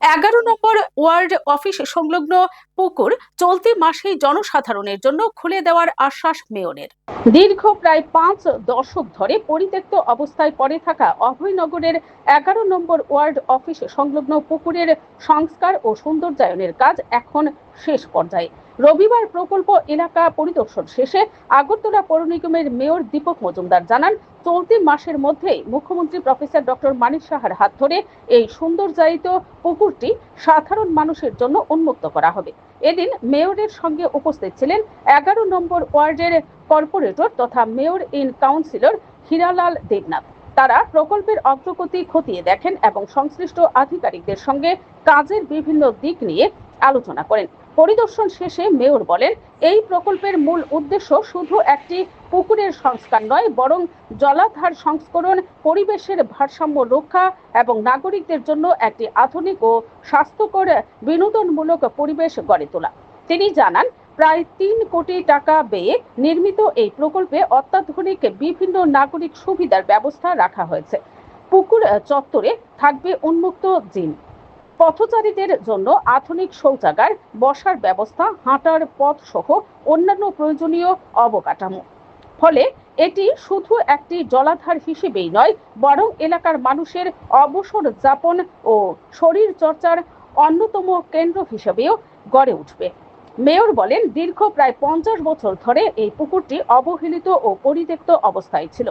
11 নম্বর word office সংলগ্ন পুকুর চলতি মাসেই জনসাধারণের জন্য খুলে দেওয়ার আশ্বাস মেয়রের। দীর্ঘ প্রায় 5 দশক ধরে পরিত্যক্ত অবস্থায় পড়ে থাকা অভয়নগরের 11 নম্বর ওয়ার্ড অফিস সংলগ্ন পুকুরের সংস্কার ও সৌন্দর্যায়নের কাজ এখন শেষ পর্যায়ে। রবিবার প্রকল্প এলাকা পরিদর্শন শেষে আগরতলা পৌর নিগমের মেয়র দীপক মজুমদার জানান, চলতি মাসের মধ্যেই মুখ্যমন্ত্রী প্রফেসর ডক্টর মানিক সাহার হাত ধরে এই সৌন্দর্যায়িত পুকুরটি সাধারণ মানুষের জন্য উন্মুক্ত করা হবে। এদিন মেয়রের সঙ্গে উপস্থিত ছিলেন 11 নম্বর ওয়ার্ডের কর্পোরেটর তথা mayor in councillor Hiralal Debnath. তারা প্রকল্পের অগ্রগতি খতিয়ে দেখেন এবং সংশ্লিষ্ট আধিকারিকদের সঙ্গে কাজের বিভিন্ন দিক নিয়ে আলোচনা করেন। পরিদর্শন শেষে মেয়র বলেন, এই প্রকল্পের মূল উদ্দেশ্য শুধু একটি পুকুরের সংস্কার নয়, বরং জলাধার সংস্করণ, পরিবেশের ভারসাম্য রক্ষা এবং নাগরিকদের জন্য একটি আধুনিক ও স্বাস্থ্যকর বিনোদনমূলক পরিবেশ গড়ে তোলা। তিনি জানান, প্রায় 3 কোটি টাকা ব্যয়ে নির্মিত এই প্রকল্পে অত্যাধুনিক বিভিন্ন নাগরিক সুবিধার ব্যবস্থা রাখা হয়েছে। পুকুর চত্বরে থাকবে উন্মুক্ত জিম, পথচারীদের জন্য আধুনিক শৌচাগার, বসার ব্যবস্থা, হাঁটার পথ সহ অন্যান্য প্রয়োজনীয় অবকাঠামো। ফলে এটি শুধু একটি জলাধার হিসেবেই নয়, বরং এলাকার মানুষের অবসর যাপন ও শরীর চর্চার অন্যতম কেন্দ্র হিসেবেও গড়ে উঠবে। মেয়র বলেন, দীর্ঘ প্রায় 50 বছর ধরে এই পুকুরটি অবহেলিত ও পরিত্যক্ত অবস্থায় ছিল।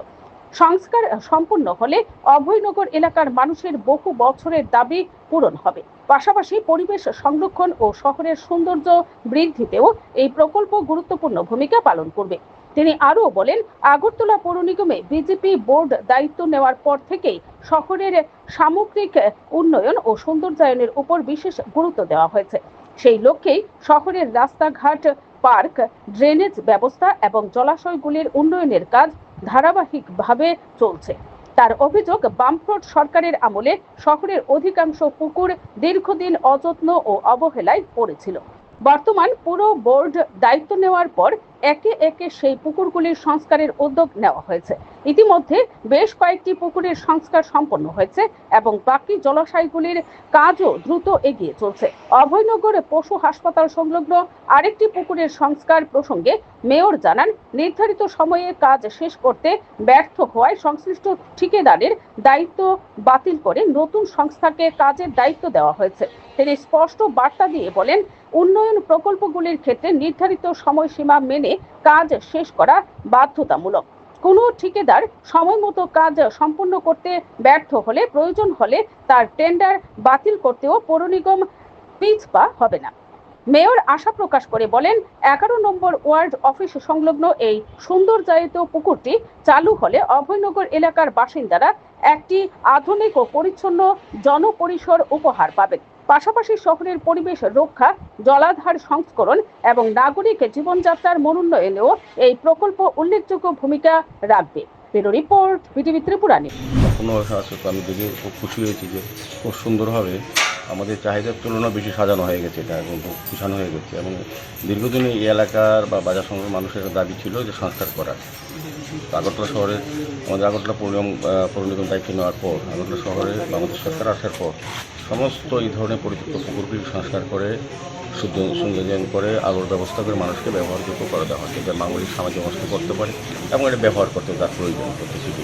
সংস্কার সম্পূর্ণ হলে অভয়নগর এলাকার মানুষের বহু বছরের দাবি পূরণ হবে। পাশাপাশি পরিবেশ সংরক্ষণ ও শহরের সৌন্দর্য বৃদ্ধিতেও এই প্রকল্প গুরুত্বপূর্ণ ভূমিকা পালন করবে। তিনি আরও বলেন, আগরতলা পৌর নিগমে বিজেপি বোর্ড দায়িত্ব নেওয়ার পর থেকেই শহরের সামগ্রিক উন্নয়ন ও সৌন্দর্যায়নের উপর বিশেষ গুরুত্ব দেওয়া হয়েছে। সেই লক্ষ্যেই শহরের রাস্তাঘাট, পার্ক, ড্রেনেজ ব্যবস্থা এবং জলাশয়গুলির উন্নয়নের কাজ ধারাবাহিকভাবে চলছে। তার অভিযোগ, বামফ্রন্ট সরকারের আমলে শহরের অধিকাংশ পুকুর দীর্ঘদিন অযত্ন ও অবহেলায় পড়েছিল। বর্তমান পুরো বোর্ড দায়িত্ব নেওয়ার পর একে একে সেই পুকুরগুলির সংস্কারের উদ্যোগ নেওয়া হয়েছে। ইতিমধ্যে বেশ কয়েকটি পুকুরের সংস্কার সম্পন্ন হয়েছে এবং বাকি জলাশয়গুলির কাজও দ্রুত এগিয়ে চলছে। অভয়নগর পশু হাসপাতাল সংলগ্ন আরেকটি পুকুরের সংস্কার প্রসঙ্গে মেয়র জানান, নির্ধারিত সময়ে কাজ শেষ করতে ব্যর্থ হওয়ায় সংশ্লিষ্ট ঠিকাদারের দায়িত্ব বাতিল করে নতুন সংস্থাকে কাজের দায়িত্ব দেওয়া হয়েছে। তিনি স্পষ্ট বার্তা দিয়ে বলেন, উন্নয়ন প্রকল্পগুলির ক্ষেত্রে নির্ধারিত সময়সীমা মেনে কাজ শেষ করা বাধ্যতামূলক। কোনো ঠিকাদার সময়মতো কাজ সম্পূর্ণ করতে ব্যর্থ হলে প্রয়োজন হলে তার টেন্ডার বাতিল করতেও পৌর নিগম পিছপা হবে না। মেয়র আশা প্রকাশ করে বলেন, 11 নম্বর ওয়ার্ড অফিস সংলগ্ন এই সৌন্দর্যায়িত পুকুরটি চালু হলে অভয়নগর এলাকার বাসিন্দারা একটি আধুনিক ও পরিচ্ছন্ন জনপরিসর উপহার পাবেন। পাশাপাশি শহরের পরিবেশ রক্ষা, জলাধার সংস্করণ এবং নাগরিক জীবনযাত্রার মনোন্নয়নেও এই প্রকল্প উল্লেখযোগ্য ভূমিকা রাখবে। Bureau report, BTV Tripura news. আমি দেখে খুব খুশি হয়েছি যে খুব সুন্দরভাবে আমাদের চাহিদার তুলনায় বেশি সাজানো হয়ে গেছে, এটা এবং গুছানো হয়ে গেছে এবং দীর্ঘদিন এই এলাকার বা বাজার সংঘের মানুষের দাবি ছিল যে সংস্কার করা। আগরতলা শহরে আমাদের আগরতলা পৌর নিগম দায়িত্ব নেওয়ার পর আগরতলা শহরে বাংলাদেশ সরকার আসার পর সমস্ত এই ধরনের পরিত্যক্ত পুকুরগুলি সংস্কার করে সৌন্দর্যায়ন করে আলোর ব্যবস্থা করে মানুষকে ব্যবহারযোগ্য করে দেওয়া হচ্ছে, যাতে বাঙালি সামাজিক অবস্থা করতে পারে এবং এটা ব্যবহার করতে তার প্রয়োজন করতেছে।